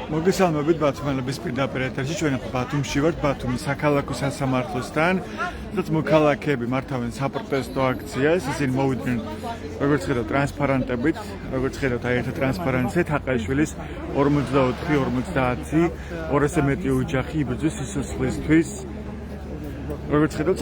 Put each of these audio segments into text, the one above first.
მოგესალმებით ბათუმელების პირდაპირ ეთერში ჩვენ ბათუმში ვართ ბათუმის საქალაქო სასამართლოსთან სადაც მოქალაქეები მართავენ საპროტესტო აქციას ისინი მოვიდნენ როგორც ხედავთ ტრანსპარენტებით როგორც ხედავთ აი ერთ ტრანსპარენტზე თაყაიშვილის 44-50 200-ზე მეტი ოჯახი იბრძვის სიცოცხლისთვის როგორც ხედავთ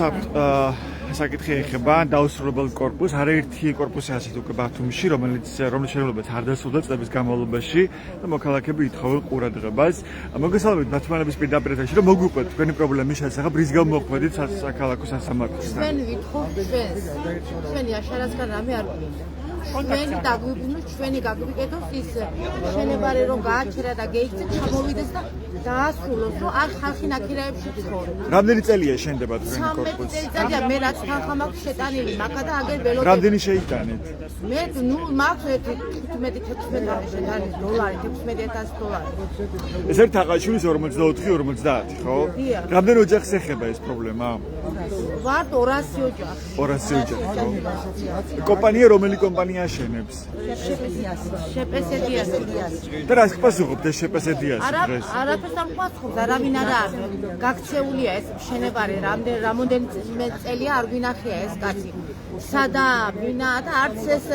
საკითხი ეხება დაუსრულებელ კორპუსს არაერთი კორპუსი ასეთ უკვე ბათუმში რომელიც შენობებს არ დასრულდა წლების განმავლობაში და მოქალაქეები ითხოვენ ყურადღებას მოგესალმებით ბათუმელების პირდაპირ ეთერში რომ მოგვიყვეთ თქვენი პრობლემის შესახებ რის გამო მოხვედით საქალაქო სასამართლოსთან ჩვენ ვითხოვთ ჩვენი აშარასგან რამე არ გვინდა ჩვენი დაგვიბრუნოს ჩვენი გაგვიკეთოს ის შენებარე რომ გააჩერა და გეიქცეთ ჩამოვიდეს და დაასრულოს რომ არ ხალხი ნაკირაებში ცხოვრობს რამდენი წელია შენდება თქვენი კორპუსი 13 წელია მე რაც თანხა მაქვს შეტანილი მაგა და აგერ ველოდები რამდენი შეიტანეთ მე ნუ მაქვს 15-16 შეტანილი დოლარი $16,000 ეს ერთ თაყაიშვილის 44-50 ხო რამდენი ოჯახს ეხება ეს პრობლემა ვართ 200 ოჯახი 200 ოჯახი ხო კომპანია რომელი კომპანია აშენებს შეპესედიას და რა გასუხობთ ეს შეპესედიას დღეს არაფერს არ გვაცხობს არავინ არა გაქცეულია ეს შენებარე რამდენი წელია არ გვინახია ეს კაცი სადა ვინა და არც ეს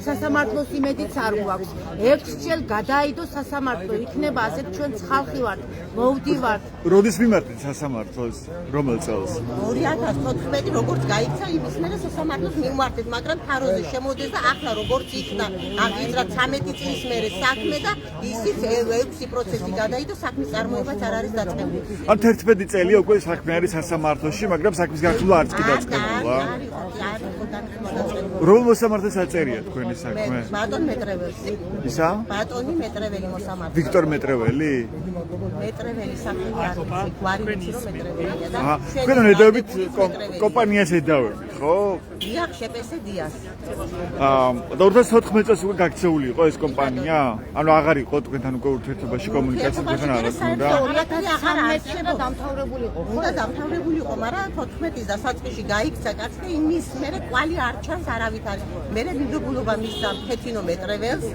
სასამართლოს იმედიც არ გვაქვს ერთჯერ გადაიდო სასამართლო იქნება ასეთ ჩვენ ხალხი ვართ მოვდივართ როდის მიმართეთ სასამართლოს რომელ წელს 2014 როგორც გაიქცა იმის მერე სასამართლოს მიმართეთ მაგრამ თაროზე შემოდეს და ახლა როგორც იქნა აღიძრა 13 წლის მერე საქმე და ისიც 6% გადაიდო საქმის წარმოებაც არ არის დაწყებული ან 11 წელია უკვე საქმე არის სასამართლოში მაგრამ საქმის გახსნა არც კი დაწყებულა რომელ მოსამართლეს აწერია თქვენი საქმე ბატონ მეტრეველს ისა ბატონი მეტრეველი მოსამართლე ვიქტორ მეტრეველი მეტრეველი საქმე არის გვარი ვიცი რომ მეტრეველია და ჩვენ ნედავით კომპანიას ედავებით ხო დიახ შეპესედიას და 2014 წელს უკვე გაქცეული იყო ეს კომპანია ანუ აღარ იყო თქვენთან უკვე ურთიერთობაში კომუნიკაცია თქვენ არ აცხნდა უნდა დამთავრებული იყო მაგრამ 14-ის დასაწყისში გაიქცა კაცი და იმის მერე კვალი არ ჩანს არავითარი მერე მინდობულობა მისცა ქეთინო მეტრეველს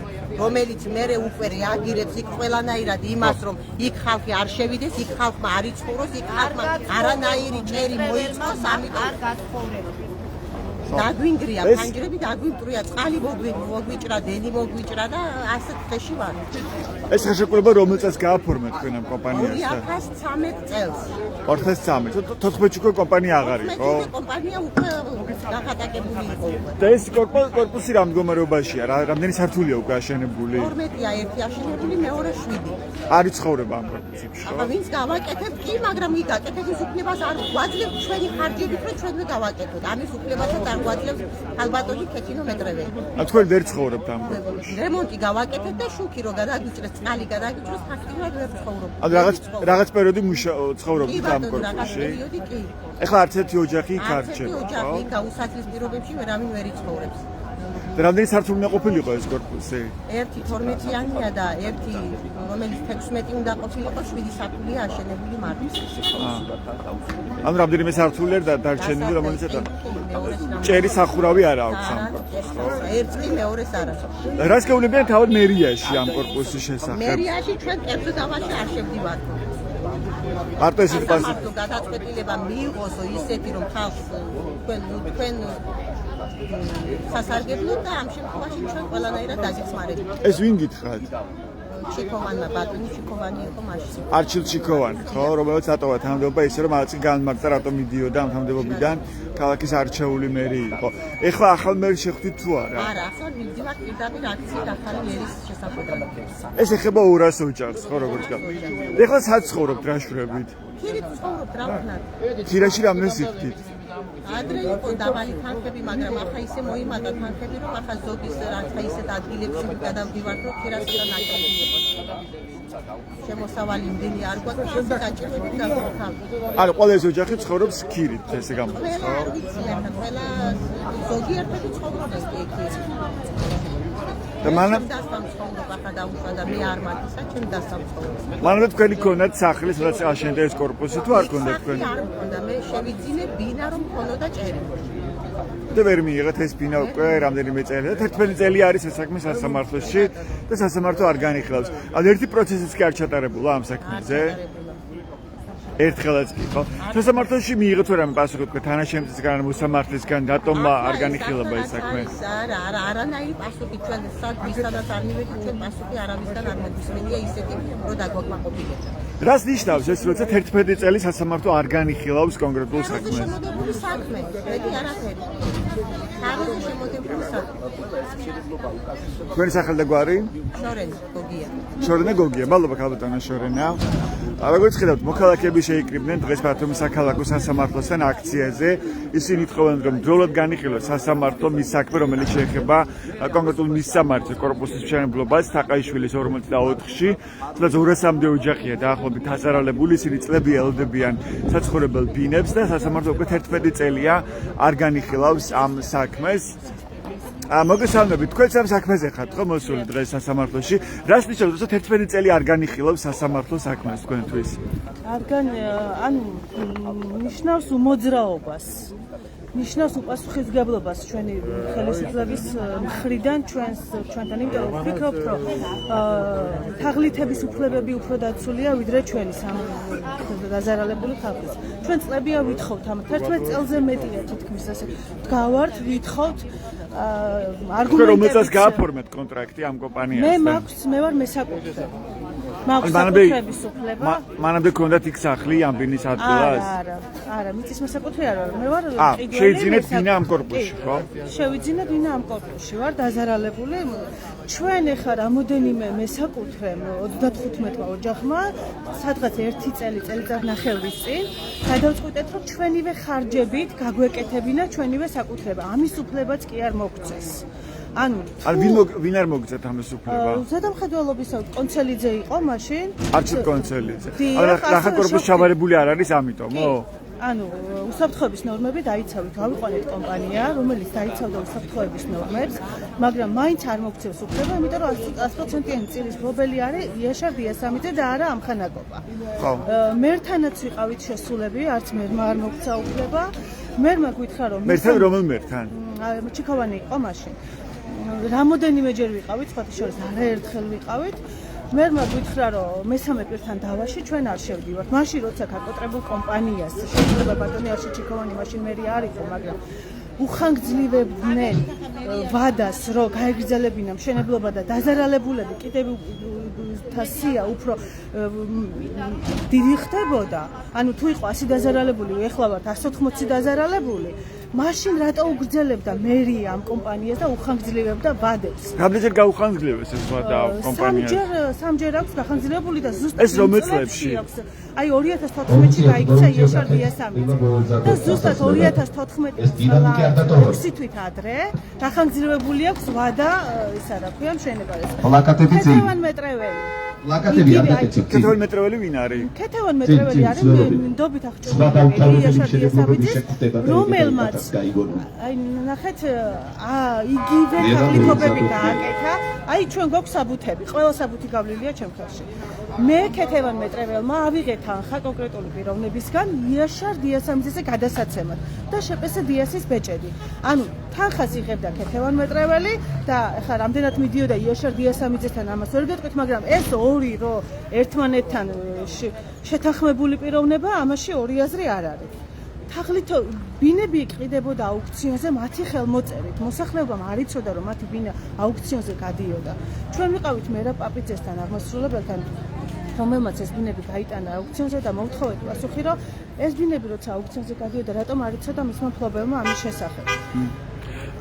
რომელიც მერე უკვე რეაგირებს იქ ყველანაირად იმას რომ იქ ხალხი არ შევიდეს იქ ხალხმა არ იცხოვროს იქ ხალხმა არანაირი ჭერი მოიწყოს ამიტომ არ გასცხოვრება დაგვინგრია ფანჯრები დაგვიმტრია წყალი მოგვიჭრა დენი მოგვიჭრა და ასეთ ხეში ვარ ეს ხელშეკრულება რომელ წელს გააფორმა თქვენ ამ კომპანიასთან 2013 წელს 2013 14-ში უკვე კომპანია აღარ იყო კომპანია უკვე გახატაკებული იყო და ეს კორპუსი რა მდგომარეობაშია რამდენი სართულია უკვე აშენებული 12-ია ერთი აშენებული მეორე 7 არ იცხოვრება ამ კორპუსში აბა ვინც გავაკეთებ კი მაგრამ ის გაკეთების უფლებას არ გვაძლევს ჩვენი ხარჯებით რომ ჩვენ გავაკეთოთ ამის უფლებასაც არ გვაძლევს ალბათონი ქეთინო მეტრეველი ა თქვენ ვერ ცხოვრობთ ამ კორპუსში რემონტი გავაკეთეთ და შუქი რო გადაგიჭრეს წყალი გადაგიჭრეს ფაქტიურად ვერ ცხოვრობ ანუ რაღაც პერიოდი ცხოვრობთ ამ კორპუსში ეხლა არც ერთი ოჯახი იქ არ რჩება ოჯახი გაუსაცლის პირობებში ვერავინ ვერ იცხოვრებს რამდენი სართული უნდა ყოფილიყო ეს კორპუსი? ერთი 12-იანია და ერთი რომელიც 16 უნდა ყოფილიყო 7 სართულია აშენებული მარტის. ანუ რამდენიმე სართული არ დარჩენილი რომელიც ჭერი სახურავი არ აქვს ამ კორპუსში. ერთი მეორეს არა. რას გეუბნებიან თავად მერიაში ამ კორპუსის შესახებ? მერიაში ჩვენ კერძდავაში არ შევდივართ. მარტო ესეთი პასუხი გადაწყვეტილება მიიღოსო ისეთი რომ ხალხს თქვენ სასარგებლო და ამ შემთხვევაში ჩვენ ყველანაირად დაგეხმარებით. ეს ვინ გითხრათ? ჩიქოვანმა ბატონი ჩიქოვანი იყო მაშინ. არჩილ ჩიქოვანი, ხო, რომელიც ატოვა თანამდებობა ისე რომ რაღაც განმარტა რატომ მიდიოდა ამ თანამდებობიდან ქალაქის არჩეული მერი იყო. ეხლა ახალ მერს შეხვდით თუ არა? არა, ახლა მივდივართ პირდაპირ აქციით ახალი მერის შესაძლებლად. ეს ეხება 200 ოჯახს, ხო, როგორც გქონდა. ეხლა სად ცხოვრობთ რა შვრებით? ქირით ცხოვრობთ რა ვქნათ. თირაში რამდენს იქით? ადრე იყო დაბალი თანხები, მაგრამ ახლა ისე მოიმატა თანხები, რომ ახლა ზოგის რაღაცა ისეთ ადგილებში გადავდივართ, რომ ქირასთან ნაკლები იყოს. შემოსავალი იმდენი არ გვაქვს, რომ საჭიროებით გავხართ. ანუ ყველა ეს ოჯახი ცხოვრობს ქირით, ესე გამოდის, ხო? არ ვიცი, ახლა ყველა ზოგიერთი ცხოვრობს იქ. და მანამ დასამ ცხოვრობა ხა დაუშვა და მე არ მათისა, ჩემ დასამ ცხოვრობს. მანამ თქვენი ქონდათ სახლი, სადაც აშენდა ეს კორპუსი თუ არ ქონდათ თქვენი? არ მქონდა, მე შევიძინე ბინა რომ მქონოდა ჭერი. და ვერ მიიღეთ ეს ბინა უკვე რამდენიმე წელი და 11 წელი არის ეს საქმე სასამართლოში და სასამართლო არ განიხილავს. ან ერთი პროცესიც კი არ ჩატარებულა ამ საქმეზე. ერთხელაც კი ხო? სასამართლოში მიიღეთ რამე პასუხი თქვა თანაშემწესგან, მოსამართლისგან, რატომ არ განიხილება ეს საქმე? არა, არანაირი პასუხი ჩვენ სადაც არ მივედით, ჩვენ პასუხი არავისგან არ მოგისმენია ისეთი, რომ დაგვაკმაყოფილება. რას ნიშნავს ეს, როცა 11 წელი სასამართლო არ განიხილავს კონკრეტულ საქმეს? შემოდებული საქმე, მეტი არაფერი. თავზე შემოდებული საქმე. თქვენი სახელი და გვარი? შორენა გოგია. შორენა გოგია, მადლობა ქალბატონო შორენა. როგორც ხედავთ, მოქალაქეები შეიკრიბნენ დღეს ბათუმის საქალაქო სასამართლოსთან აქციაზე. ისინი თხოვენ, რომ დროულად განიხილოს სასამართლო მის საქმე, რომელიც შეეხება კონკრეტულ მისამართზე კორპუსის მშენებლობას თაყაიშვილის 44-ში, სადაც 200-მდე ოჯახია დაახლოებით აზარალებული, ისინი წლები ელოდებიან საცხოვრებელ ბინებს და სასამართლო უკვე 11 წელია არ განიხილავს ამ საქმეს. მოგესალმებით, თქვენც ამ საქმეზე ხართ ხო მოსული დღეს სასამართლოში? რას ნიშნავს, რომ 11 წელი არ განიხილავს სასამართლო საქმეს თქვენთვის? ანუ ნიშნავს უმოძრაობას. ნიშნავს უპასუხისმგებლობას ჩვენი ხელისუფლების მხრიდან ჩვენთან, იმიტომ რომ ვფიქრობ, რომ თაღლითების უფლებები უფრო დაცულია, ვიდრე ჩვენი დაზარალებული ხალხის. ჩვენ წლებია ვითხოვთ ამ 11 წელზე მეტია თითქმის ასე გავართ, ვითხოვთ თქვენ რომელსაც გააფორმეთ კონტრაქტი ამ კომპანიასთან? მე ვარ მესაკუთრე. მაქვს საკუთრების უფლება. მანამდე გქონდათ იქ სახლი ამ ბინის ადგილას? არა, მიწის მესაკუთრე არა, მე ვარ ყიდველი. შევიძინეთ ბინა ამ კორპუსში, ხო? შევიძინე ბინა ამ კორპუსში, ვარ დაზარალებული. ჩვენ ახლა რამოდენიმე მესაკუთრემ 35 ოჯახმა სადღაც 1 წელიწადნახევრის წინ გადავწყვიტეთ, რომ ჩვენივე ხარჯებით გაგვეკეთებინა ჩვენივე საკუთრება. ამის უფლებაც კი არ მოგწეს. ანუ ვინ არ მოგწეთ ამის უფლება? ზედამხედველობის კონცელიძე იყო მაშინ. არჩილ კონცელიძე. ახლა კორპუსი ჩავარებული არ არის ამიტომო? ანუ უსაფრთხოების ნორმები დაიცავით, ავიყვანეთ კომპანია, რომელიც დაიცავდა უსაფრთხოების ნორმებს, მაგრამ მაინც არ მოგწევს უფლება, იმიტომ რომ 100%-იანი წილის მფლობელი არის იაშარ დიასამიძე და არა ამხანაგობა. ხო. მერთანაც ვიყავით შესულები, არც მერმა არ მოგცა უფლება. მერმა გითხრა რომ მერთან რომელ მერთან? ჩიქოვანი იყო მაშინ. რამოდენიმეჯერ ვიყავით, სხვათა შორის არაერთხელ ვიყავით. მერმა გითხრა რომ მესამე პირთან დავაში ჩვენ არ შევდივართ. მაშინ როცა გაკოტრებულ კომპანიას შეიძლება ბატონი არში ჩიქოვანი მაშინ მერი არ იყო, მაგრამ უხანგრძლივებდნენ ვადას, რომ გაეგრძელებინა მშენებლობა და დაზარალებულები კიდევ თასია უფრო დიდი ხდებოდა. ანუ თუ იყო 100 დაზარალებული, ეხლა ვართ 180 დაზარალებული. მაშინ რატო უგრძელებდა მერია ამ კომპანიას და უხანგრძლივებდა ვადებს? რამდენჯერ გაუხანგრძლივეს ეს ვადა კომპანიას? სამჯერ აქვს გახანგრძლივებული და ზუსტად ეს რომელ წლებში? აი 2014-ში გაიქცა იაშარ დიასამიძე და ზუსტად 2014 წელს 6 თვით ადრე გახანგრძლივებული აქვს ვადა, ისა რა ქვია, მშენებაზე. პლაკატები ძილი. ქეთევან მეტრეველი. პლაკატები აკეთეთ. ქეთევან მეტრეველი ვინ არის? ქეთევან მეტრეველი არის ნდობით აღჭურვილი იაშარ დიასამიძე, რომელმაც აი ნახეთ იგივე თაღლითობები გააკეთა. აი ჩვენ გვაქვს საბუთები, ყველა საბუთი გავლილია ჩემ ხელში. მე ქეთევან მეტრეველმა ავიღე თანხა კონკრეტული პიროვნებისგან იაშარ დიასამიძეზე გადასაცემად და შეპესე დიასის ბეჭედი. ანუ თანხას იღებდა ქეთევან მეტრეველი და ეხლა რამდენად მიდიოდა იაშარ დიასამიძესთან ამას ვერ გეტყვით, მაგრამ ეს ორი რო ერთმანეთთან შეთანხმებული პიროვნება, ამაში ორი აზრი არ არის. თაღლითო ბინები იყიდებოდა აუქციონზე მათი ხელმოწერით. მოსახლეობამ არ იცოდა რომ მათი ბინა აუქციონზე გადიოდა. ჩვენ ვიყავით მერაბ პაპიძესთან აღმასრულებელთან, რომელმაც ეს ბინები გაიტანა აუქციონზე და მოუთხოვეთ პასუხი, რომ ეს ბინები როცა აუქციონზე გადიოდა, რატომ არ იცოდა მისმა მფლობელმა ამის შესახებ.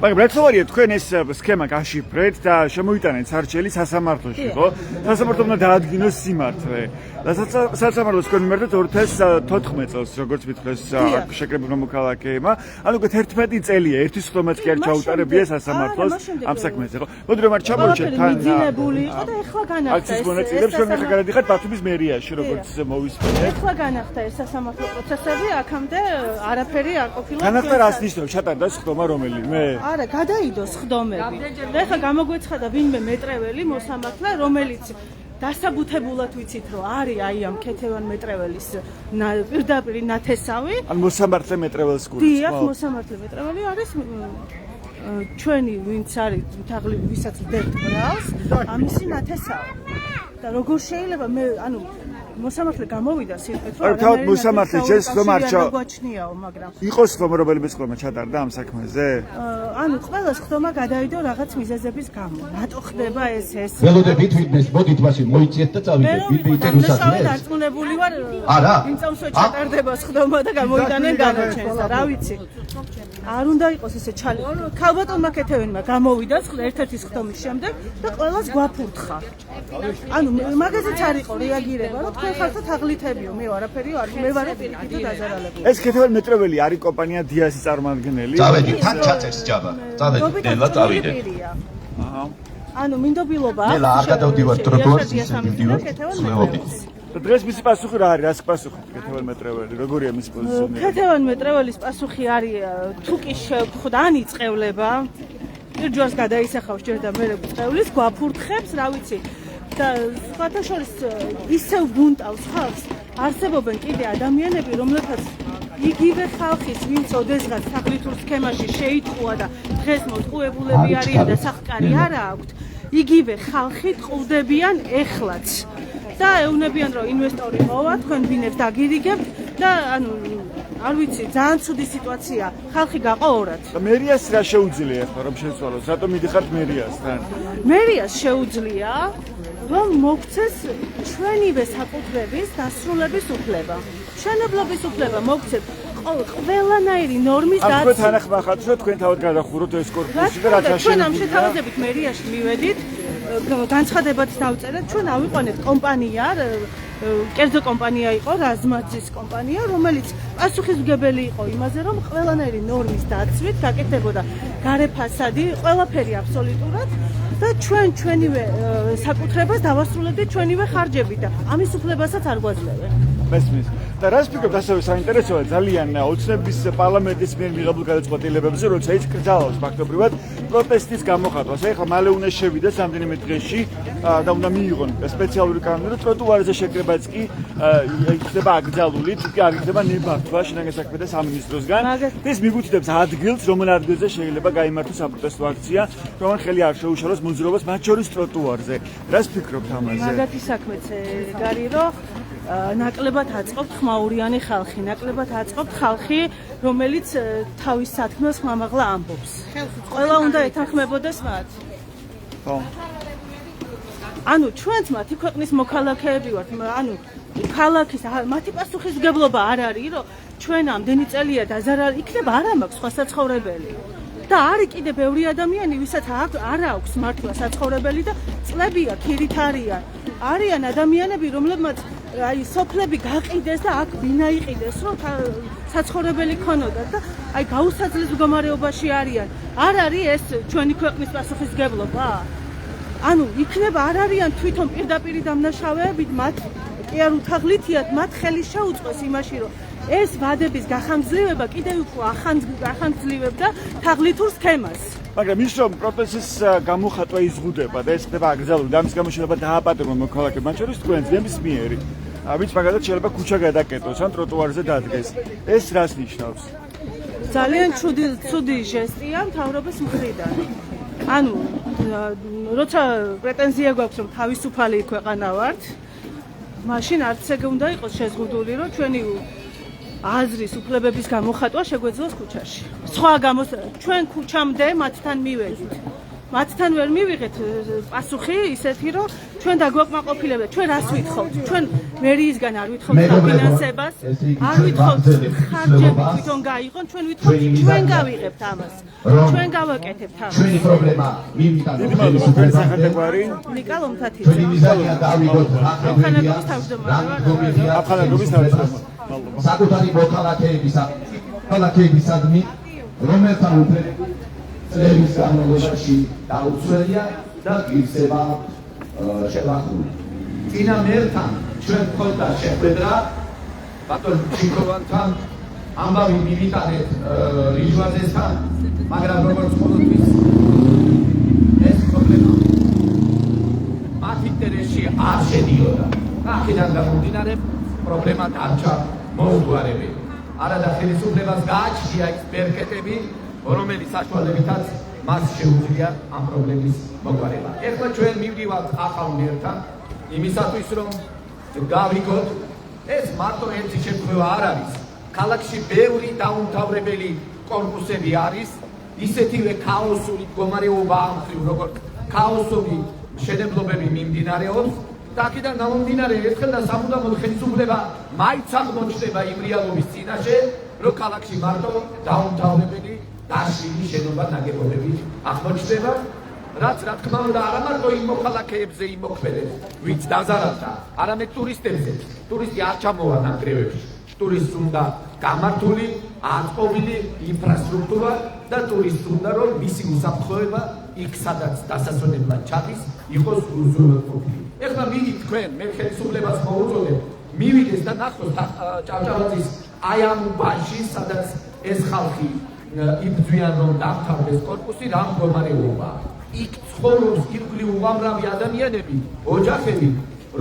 მაგრამ რაცხოვარია თქვენ ეს სქემა გაშიფრეთ და შემოიტანეთ სარჩელი სასამართლოში, ხო? სასამართლომ უნდა დაადგინოს სიმართლე. და სასამართლოს თქვენ მიმართეთ 2014 წელს, როგორც მითხრეს შეკრებულმა მოქალაქეებმა. ანუ უკვე 11 წელია, ერთის ხდომაც კი არ ჩაუტარებია სასამართლოს ამ საქმეზე, ხო? მოდი რომ არ ჩამოვიჩეთ თან. მიძინებული იყო და ეხლა განახდა ეს. აქციის მონაწილეებს ჩვენ ახლა გადადიხართ ბათუმის მერიაში, როგორც მოვისმენთ. ეხლა განახდა ეს სასამართლო პროცესები, აქამდე არაფერი არ ყოფილა. განახდა რას ნიშნავს? ჩატარდა ხდომა რომელიმე? არა, გადაიდო ხდომები. და ეხლა გამოგვეცხადა ვინმე მეტრეველი მოსამართლე, რომელიც დასაბუთებულად ვიცით რომ არის აი ამ ქეთევან მეტრეველის პირდაპირ ნათესავი. ან მოსამართლე მეტრეველს გულს. დიახ, მოსამართლე მეტრეველი არის ჩვენი ვინც არის თაღლი ვისაც დებთ ბრალს, ამისი ნათესავი. და როგორ შეიძლება მე ანუ მოსამართლე გამოვიდა სიტყვით რომ თავად მოსამართლე ჯერ ხომ არ გვაჩნიაო, მაგრამ იყოს ხომ რომელიმე ხმა ჩატარდა ამ საქმეზე? ანუ ყველას ხდომა გადაიდო რაღაც მიზეზების გამო. რატო ხდება ეს? ველოდებით ვიდმეს, მოდით მაშინ მოიწიეთ და წავიდეთ. ვიდმე რუსաստანში დარწმუნებული ვარ. არა. იმ წამსვე ჩატარდება ხდომა და გამოიდანენ განაჩენს და რა ვიცი. არ უნდა იყოს ესე ჩალი. ქალბატონმა ქეთევენმა გამოვიდა ერთ-ერთი ხდომის შემდეგ და ყველას გვაფურთხა. ანუ მაგაზეც არ იყო რეაგირება, რომ თქვენ ხართ თაღლითებიო, მე ვარაფერიო არ მე ვარ პირიქით დაზარალებული. ეს ქეთევან მეტრეველი არის კომპანია დიასის წარმომადგენელი. წავედი, თან ჩაწერს ჯაბა. წავედი, ნელა წავიდე. აჰა. ანუ მინდობილობა ნელა არ გადავდივარ ტროტუარზე, მივდივარ სლევობით. და დღეს მისი პასუხი რა არის? რას პასუხი ქეთევან მეტრეველი? როგორია მისი პოზიციონი? ქეთევან მეტრეველის პასუხი არის თუ კი შეხვდან იწყევლება, ჯერჯერს გადაისახავს ჯერ და მე წევლის გვაფურთხებს, რა ვიცი. და სხვათა შორის ისევ ბუნტავს ხალხს, არსებობენ კიდე ადამიანები, რომლებსაც იგივე ხალხის, ვინც ოდესღაც თაღლითურ სქემაში შეიტყუა და დღეს მოტყუებულები არიან და სახკარი არა აქვთ, იგივე ხალხი ტყუდებიან ეხლაც. და ეუბნებიან რომ ინვესტორი მოვა, თქვენ ბინებს დაგირიგებთ და ანუ არ ვიცი, ძალიან ცუდი სიტუაცია. ხალხი გაყო ორად. და მერიას რა შეუძლია ახლა რომ შეცვალოს? რატომ მიდიხართ მერიასთან? მერიას შეუძლია რომ მოგცეს ჩვენივე საკუთრების დასრულების უფლება. მშენებლობის უფლება მოგცეთ ყველანაირი ნორმის დაცვა. თქვენ თანახმახათ რომ თქვენ თავად გადახუროთ ეს კორპუსი და რაც ჩვენ ამ შეთავაზებით მერიაში მივედით, განცხადებაც დავწერეთ, ჩვენ ავიყვანეთ კომპანია, კერძო კომპანია იყო, რაზმაძის კომპანია, რომელიც პასუხისმგებელი იყო იმაზე, რომ ყველანაირი ნორმის დაცვით გაკეთდებოდა გარე ფასადი, ყველაფერი აბსოლუტურად და ჩვენივე საკუთრებას დავასრულებდით ჩვენივე ხარჯებით და ამის უფლებასაც არ გვაძლევენ. მესმის. და რას ფიქრობთ ასევე საინტერესოა ძალიან ოცნების პარლამენტის მიერ მიღებულ გადაწყვეტილებებზე, როცა ის კრძალავს ფაქტობრივად პროტესტის გამოხატვას. ეხლა მალე უნდა შევიდეს რამდენიმე დღეში და უნდა მიიღონ სპეციალური კანონი, რომ ტროტუარზე შეკრებაც კი იქნება აკრძალული, თუ კი არ იქნება ნებართვა შინაგან საქმეთა სამინისტროსგან. ეს მიგუთითებს ადგილს, რომელ ადგილზე შეიძლება გაიმართოს საპროტესტო აქცია, რომ ხელი არ შეუშალოს მოძრაობას, მათ შორის ტროტუარზე. რას ფიქრობთ ამაზე? მაგათი საქმეც ეგარი, რომ ნაკლებად აწყობთ ხმაურიანი ხალხი, ნაკლებად აწყობთ ხალხი, რომელიც თავის სათქმელს ხმამაღლა ამბობს. ყველა უნდა ეთანხმებოდეს მათ. ხო. ანუ ჩვენც მათი ქვეყნის მოქალაქეები ვართ, ანუ ქალაქის მათი პასუხისმგებლობა არ არის, რომ ჩვენ ამდენი წელია დაზარალი იქნება არ მაქვს სხვა საცხოვრებელი. და არის კიდე ბევრი ადამიანი, ვისაც არ აქვს მართლა საცხოვრებელი და წლებია ქირით არიან ადამიანები, რომლებმაც აი სოფლები გაყიდეს და აქ ბინა იყიდეს, რომ საცხოვრებელი ქონოდათ და აი გაუსაძლეს მდგომარეობაში არიან. არ არის ეს ჩვენი ქვეყნის პასუხისმგებლობა? ანუ იქნება არ არიან თვითონ პირდაპირ დამნაშავეებით, მათ კი არ უთაღლითიათ, მათ ხელი შეუწყოს იმაში, რომ ეს ვადების გახანგრძლივება კიდევ უფრო ახანგრძლივებდა თაღლითურ სქემას. მაგრამ ის რომ პროტესტის გამოხატვა იზღუდება და ეს ხდება აკრძალული და ამის გამო შეიძლება დააპატიმრონ მოქალაქეებმა, მათ შორის თქვენს ნებისმიერი, ვინც მაგალითად შეიძლება ქუჩა გადაკეტოს ან ტროტუარზე დადგეს. ეს რას ნიშნავს? ძალიან ცუდი ჟესტია მთავრობის მხრიდან. ანუ როცა პრეტენზია გვაქვს რომ თავისუფალი ქვეყანა ვართ, მაშინ არც ეგ უნდა იყოს შეზღუდული, რომ ჩვენი აზრის უფლებების გამოხატვა შეგვეძლოს ქუჩაში. სხვა ჩვენ ქუჩამდე მათთან მივედით. მათთან ვერ მივიღეთ პასუხი ისეთი, რომ ჩვენ დაგვაკმაყოფილებდა. ჩვენ რას ვითხოვთ? ჩვენ მერიისგან არ ვითხოვთ საფინანსებას, არ ვითხოვთ ხარჯები თვითონ გაიღონ, ჩვენ ვითხოვთ ჩვენ გავიღებთ ამას. ჩვენ გავაკეთებთ ამას. ჩვენი პრობლემა მივიტანოთ ხელისუფლებას. ნიკა ლომთათი. ჩვენი მიზანია გავიგოთ ახალგაზრდობის თავმჯდომარე. ახალგაზრდობის თავმჯდომარე. საკუთარი მოქალაქეებისადმი, რომელთა უფლებები წლების განმავლობაში დაუცველია და ღირსება შევახურული. წინა მერთან ჩვენ გქონდა შეხვედრა ბატონ ჩიკოვანთან, ამბავი მივიტანეთ რიჟვაძესთან, მაგრამ როგორც ყოველთვის ეს პრობლემა მათი ინტერესში არ შედიოდა. აქედან გამომდინარე პრობლემა დარჩა მოუგვარებელი. არადა ხელისუფლებას გააჩნია ექსპერტები, რომელიც საშუალებითაც მას შეუძლია ამ პრობლემის მოგვარება. ეხლა ჩვენ მივდივართ ახალ მიერთან იმისათვის, რომ გავიგოთ, ეს მარტო ერთი შემთხვევა არ არის. ქალაქში ბევრი დაუმთავრებელი კორპუსები არის, ისეთივე ქაოსური მდგომარეობა ამ მხრივ, როგორც ქაოსური მშენებლობები მიმდინარეობს. და აქედან გამომდინარე, ერთხელ და სამუდამოდ ხელისუფლება მაინც აღმოჩნდება იმ რეალობის წინაშე, რომ ქალაქში მარტო დაუმთავრებელი დაშლილი შენობა ნაგებობები აღმოჩნდება, რაც რა თქმა უნდა არა მარტო იმ მოქალაქეებზე იმოქმედებს, ვინც დაზარალდა, არამედ ტურისტებზე. ტურისტი არ ჩამოვა ნანგრევებში. ტურისტს უნდა გამართული, აწყობილი ინფრასტრუქტურა და ტურისტს უნდა რომ მისი უსაფრთხოება იქ სადაც დასასვენებლად ჩადის, იყოს უზრუნველყოფილი. ეხლა მივიდეთ თქვენ, მე ხელისუფლებას მოვუწოდებ, მივიდეს და ნახოს ჭავჭავაძის აი ამ უბანში, სადაც ეს ხალხი იბრძვიან რომ დამთავრდეს კორპუსი, რა მდგომარეობაა. იქ ცხოვრობს ირგვლივ უამრავი ადამიანები, ოჯახები,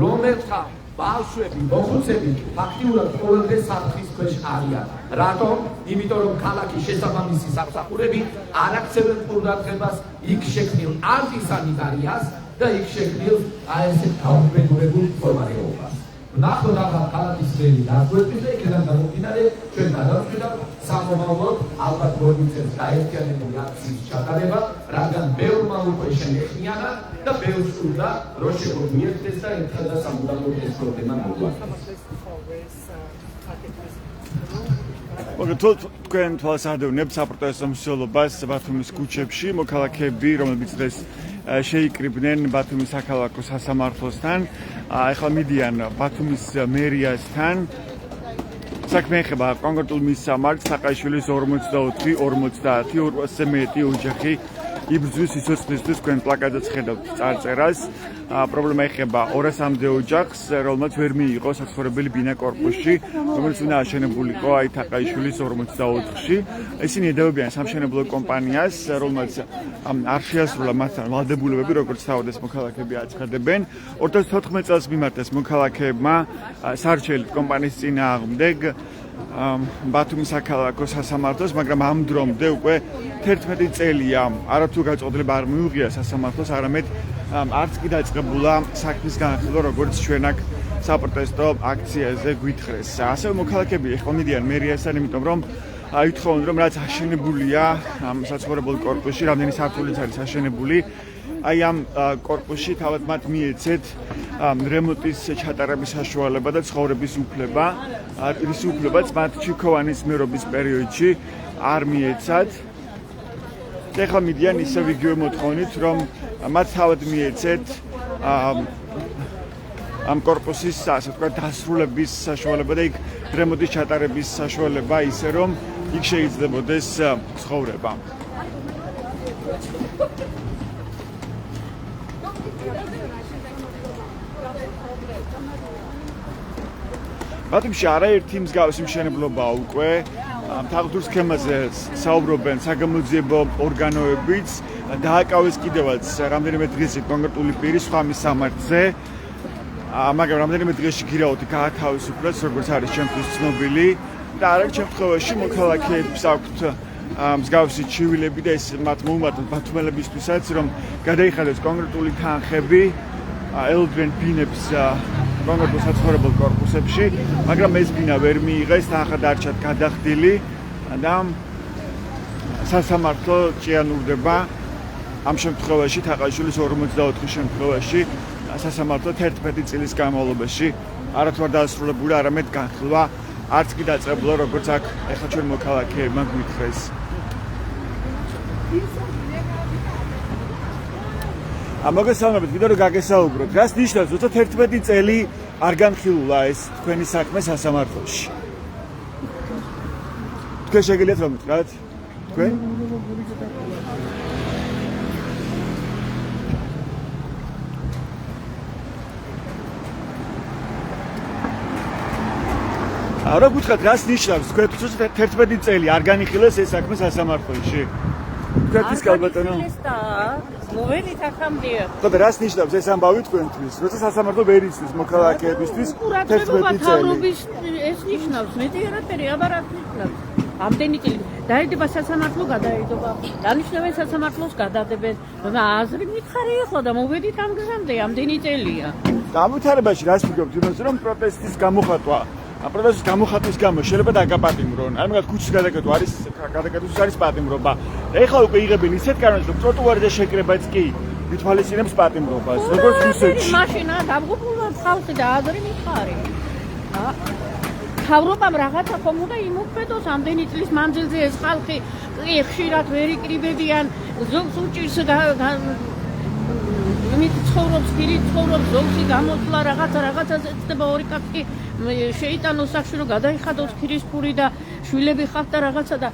რომელთა ბავშვები, მოხუცები ფაქტიურად ყოველდღე საფრთხის ქვეშ არიან. რატომ? იმიტომ რომ ქალაქის შესაბამისი სამსახურები არ აქცევენ ყურადღებას იქ შექმნილ ანტისანიტარიას და იქ შექმნილ აი ესეთ დაუმეგობრებულ მდგომარეობას. ნახოთ ახლა ქალაქის ძველი დაზღვევების და იქიდან გამომდინარე ჩვენ გადავწყვიტავთ სამომავლოდ ალბათ მოგვიწევს გაერთიანებული აქციის ჩატარება, რადგან ბევრმა უკვე შემეხნიანა და ბევრს უნდა რომ შეგვიერთდეს და ერთხელ და სამუდამოდ ეს პრობლემა მოგვარდეს. თქვენ თვალსაჩინებთ საპროტესტო მსვლელობას ბათუმის ქუჩებში, მოქალაქეები, რომლებიც დღეს შეიკრიბნენ ბათუმის საქალაქო სასამართლოსთან, ახლა მიდიან ბათუმის მერიასთან. საქმე ეხება კონკრეტულ მისამართს, საყაიშვილის 44-50-200-ზე მეტი ოჯახი იბრძვის სიცოცხლისთვის. თქვენ პლაკატზეც ხედავთ წარწერას. პრობლემა ეხება 200-მდე ოჯახს, რომელმაც ვერ მიიღო საცხოვრებელი ბინა კორპუსში, რომელიც უნდა აშენებულიყო აი თაყაიშვილის 44-ში. ისინი ედავებიან სამშენებლო კომპანიას, რომელმაც არ შეასრულა მათთან ვალდებულებები, როგორც თავადეს მოქალაქეები აცხადებენ. 2014 წელს მიმართეს მოქალაქეებმა სარჩელი კომპანიის წინააღმდეგ ბათუმის საქალაქო სასამართლოს, მაგრამ ამ დრომდე უკვე 11 წელია არათუ გაწყვეტილება არ მიუღია სასამართლოს, არამედ არც კი დაწყებულა საქმის განხილვა, როგორც ჩვენ აქ საპროტესტო აქციაზე გვითხრეს. ასევე მოქალაქეები ეხლა მიდიან მერიასთან, იმიტომ რომ ითხოვენ, რომ რაც აშენებულია ამ საცხოვრებელ კორპუსში, რამდენი სართულიც არის აშენებული, აი ამ კორპუსში თავად მათ მიეცეთ რემონტის ჩატარების საშუალება და ცხოვრების უფლება. ის უფლებაც მათ ჩიქოვანის მერობის პერიოდში არ მიეცათ. ეხლა მიდიან ისევ იგივე მოთხოვნით, რომ მათ თავად მიეცეთ ამ კორპუსის ასე ვთქვათ დასრულების საშუალება და იქ რემონტის ჩატარების საშუალება, ისე რომ იქ შეიძლებოდეს ცხოვრება. ბათუმში არაერთი მსგავსი მშენებლობაა უკვე. თაღდურ სქემაზე საუბრობენ საგამოძიებო ორგანოებიც, დააკავეს კიდევაც რამდენიმე დღეში კონკრეტული პირი სხვა მისამართზე, მაგრამ რამდენიმე დღეში გირაოთი გაათავისუფლეს, როგორც არის ჩემთვის ცნობილი და არაერთ შემთხვევაში მოქალაქეებს აქვთ მსგავსი ჩივილები და ეს მათ მოუმართოთ ბათუმელებისთვისაც, რომ გადაიხადოს კონკრეტული თანხები, ელოდნენ ბინებს კონკრეტულ საცხოვრებელ კორპუსებში, მაგრამ ეს ბინა ვერ მიიღეს, თანხა დარჩათ გადახდილი და სასამართლო ჭიანურდება ამ შემთხვევაში, თაყაიშვილის 44 შემთხვევაში სასამართლო 11 წლის განმავლობაში არათუ არ დაასრულებულა, არამედ განხილვა არც კი დაწყებულა, როგორც აქ ეხლა ჩვენ მოქალაქეებმა გვითხრეს. მოგესალმებით, ვიდრე რომ გაგესაუბროთ, რას ნიშნავს, როცა 11 წელი არ განხილულა ეს თქვენი საქმე სასამართლოში? თქვენ შეგიძლიათ რომ ვთქვათ? თქვენ? რა გითხრათ, რას ნიშნავს თქვენ, როცა 11 წელი არ განიხილეს ეს საქმე სასამართლოში? თქვენთვის კალბატონო. მოვედით ახამდეა. ხოდა რას ნიშნავს ეს ამბავი თქვენთვის? როცა სასამართლო ვერ იცის მოქალაქეებისთვის 11 წელი. ეს ნიშნავს მეტი არაფერი, აბა რა ნიშნავს? ამდენი წელი დაიდება სასამართლო გადაიდობა. დანიშნავენ სასამართლოს გადადებენ. და აზრი მითხარი ეხლა და მოვედით ამ გზამდე, ამდენი წელია. გამვითარებაში რას ვიგებთ იმაზე რომ პროტესტის გამოხატვა პროტესტის გამოხატვის გამო შეიძლება დაგაპატიმრონ. არ მაგათ ქუჩის გადაკეთვა არის გადაკეთვის არის პატიმრობა. ეხლა უკვე იღებენ ისეთ კანონს რომ ტროტუარზე შეკრებაც კი ვითვალისწინებს პატიმრობას. როგორც რუსეთში. მაშინა დაღუპულმა ხალხი და აზრი მითხარი. თავრობამ რაღაცა ხომ უნდა იმოქმედოს ამდენი წლის მანძილზე ეს ხალხი ხშირად ვერ იკრიბებიან ზოგს უჭირს იმით ცხოვრობს ხირი ცხოვრობს ზოგში გამოსვლა რაღაცაზე ცდება ორი კაცი შეიტანოს სახში რომ გადაიხადოს ხირის პური და შვილები ხართ და რაღაცა და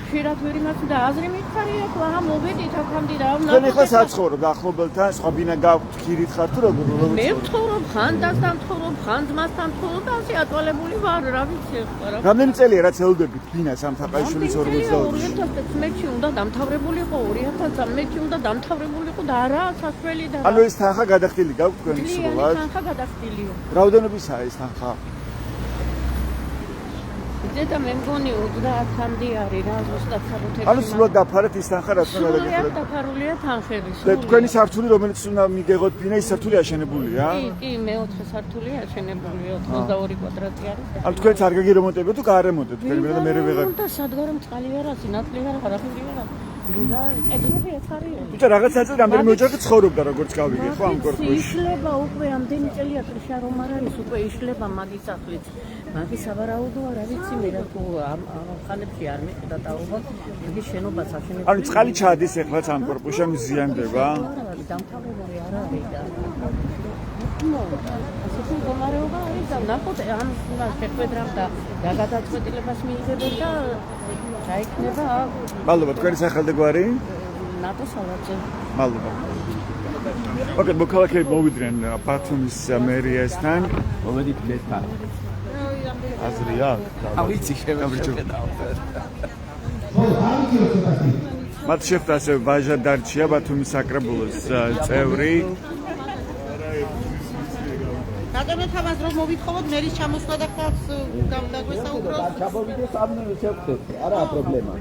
ხშირად ვერ იმացი და აზრი მითხარი ახლა მოვედით აქამდე და თქვენ ახლა საცხოვრობ ახლობელთან სხვა ბინა გაქვთ ხირით ხართ თუ როგორ მე ვცხოვრობ ხანდასთან ვცხოვრობ ხანდმასთან ვცხოვრობ და ასე ატვალებული ვარ რა ვიცი ახლა რამდენი წელია რაც ელოდებით ბინას ამ თაყაიშვილის 42-ში 2011-ში უნდა დამთავრებულიყო 2013-ში უნდა დამთავრებულიყო და არა სასწრელი და ანუ ეს თანხა გადახდილი გაქვთ თქვენ სრულად თანხა გადახდილია რაოდენობისაა ეს თანხა ზედა მე მგონი 30-მდე არის რა ზუსტად საბუთებში ანუ სრულად დაფარეთ ის თანხა რაც უნდა გადაგიხადოთ დაფარულია თანხები და თქვენი სართული რომელიც უნდა მიგეღოთ ბინა ის სართული აშენებულია კი მე-4 სართული აშენებულია 82 კვადრატი არის ანუ თქვენც არ გაგირემონტებიათ თუ გაარემონტებთ თქვენ მე და მე ვეღარ და სადგარომ წყალი არა სინათლე არა ხარახი არა და ეკლები ეს არის თუმცა რაღაც ნაწილი რამდენიმე ოჯახი ცხოვრობდა როგორც გავიგე ხო ამ კორპუსში იშლება უკვე ამდენი წელია ტრიშა რომ არ არის უკვე იშლება მაგის სახლიც მაგის სავარაუდოა რა ვიცი მე რა თუ ამ ხანებში არ მეყიდა დაუღოთ მაგის შენობას აშენებს ანუ წყალი ჩადის ეხლაც ამ კორპუსში ანუ ზიანდება დამთავრებული არ არის და ასეთი მდგომარეობა არის და ნახოთ ამ შეხვედრამ და გადაწყვეტილებას მიიღებენ და დაიქნება მადლობა თქვენი სახელმწიფოარი ნატო სალაძე მადლობა ოკეი მოქალაქეები მოვიდნენ ბათუმის მერიასთან მოვედით მეთან აზრია ავიცი შემეჭედაო მათ შეხვდა ასევე ვაჟა დარჩია ბათუმის საკრებულოს წევრი რატომ თამას რომ მოვითხოვოთ მერის ჩამოსვლა და ხალხს დაგვესაუბროთ ჩამოვიდეს ამ შევხვდეთ არაა პრობლემა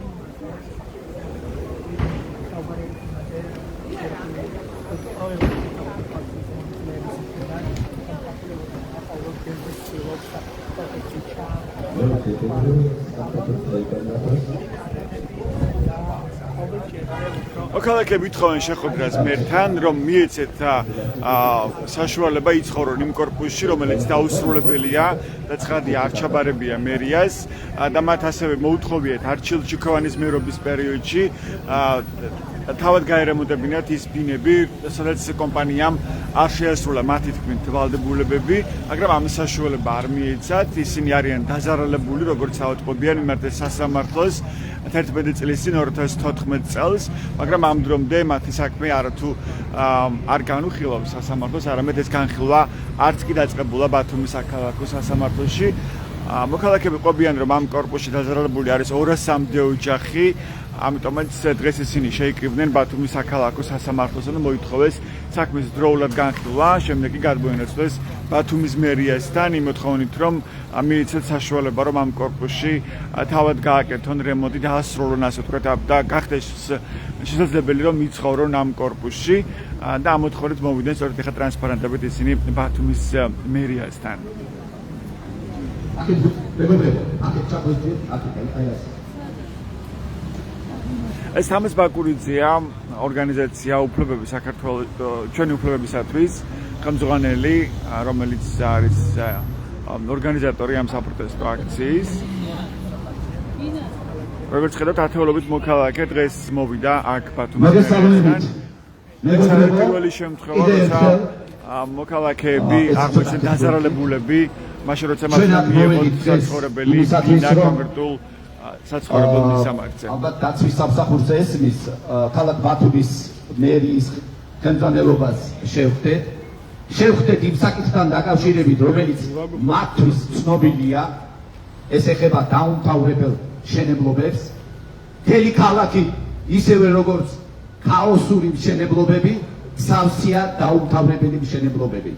მოქალაქეები ითხოვენ შეხვედრას მერთან, რომ მიეცეთ საშუალება იცხოვრონ იმ კორპუსში, რომელიც დაუსრულებელია და ცხადია არ ჩაბარებია მერიას და მათ ასევე მოუთხოვიათ არჩილ ჩიქოვანის მერობის პერიოდში თავად გაერემონტებინათ ის ბინები, სადაც კომპანიამ არ შეასრულა მათი თქმით ვალდებულებები, მაგრამ ამ საშუალება არ მიეცათ. ისინი არიან დაზარალებული, როგორც ავადმყოფიან მიმართეს სასამართლოს 11 წლის წინ 2014 წელს, მაგრამ ამ დრომდე მათი საქმე არათუ არ განუხილავს სასამართლოს, არამედ ეს განხილვა არც კი დაწყებულა ბათუმის საქალაქო სასამართლოში. მოქალაქეები ყვებიან, რომ ამ კორპუსში დაზარალებული არის 200-მდე ოჯახი. ამიტომაც დღეს ისინი შეიკრიბნენ ბათუმის საქალაქო სასამართლოსთან და მოითხოვეს საქმის დროულად განხილვა, შემდეგ კი გადმოინაცვლეს ბათუმის მერიასთან იმ მოთხოვნით, რომ მიეცეთ საშუალება, რომ ამ კორპუსში თავად გააკეთონ რემონტი და ასრულონ ასე ვთქვათ და გახდეს შესაძლებელი, რომ იცხოვრონ ამ კორპუსში და ამ მოთხოვნით მოვიდნენ სწორედ ახლა ტრანსპარენტებით ისინი ბათუმის მერიასთან. ეს თამაზ ბაკურიძეა ორგანიზაცია უფლებები საქართველოს ჩვენი უფლებებისათვის ხელმძღვანელი რომელიც არის ორგანიზატორი ამ საპროტესტო აქციის როგორც ხედავთ ათეულობით მოქალაქე დღეს მოვიდა აქ ბათუმში პირველი შემთხვევა როცა მოქალაქეები აღმოჩნდნენ დაზარალებულები მაშინ როცა მათ მიიღოთ საცხოვრებელი და კონკრეტულ საცხოვრებელ მისამართზე. ალბათ დაცვის სამსახურზე ესმის ქალაქ ბათუმის მერიის ხელმძღვანელობას შევხვდეთ იმ საკითხთან დაკავშირებით, რომელიც მათთვის ცნობილია, ეს ეხება დაუმთავრებელ შენებლობებს. მთელი ქალაქი ისევე როგორც ქაოსური მშენებლობები, სავსეა დაუმთავრებელი მშენებლობები.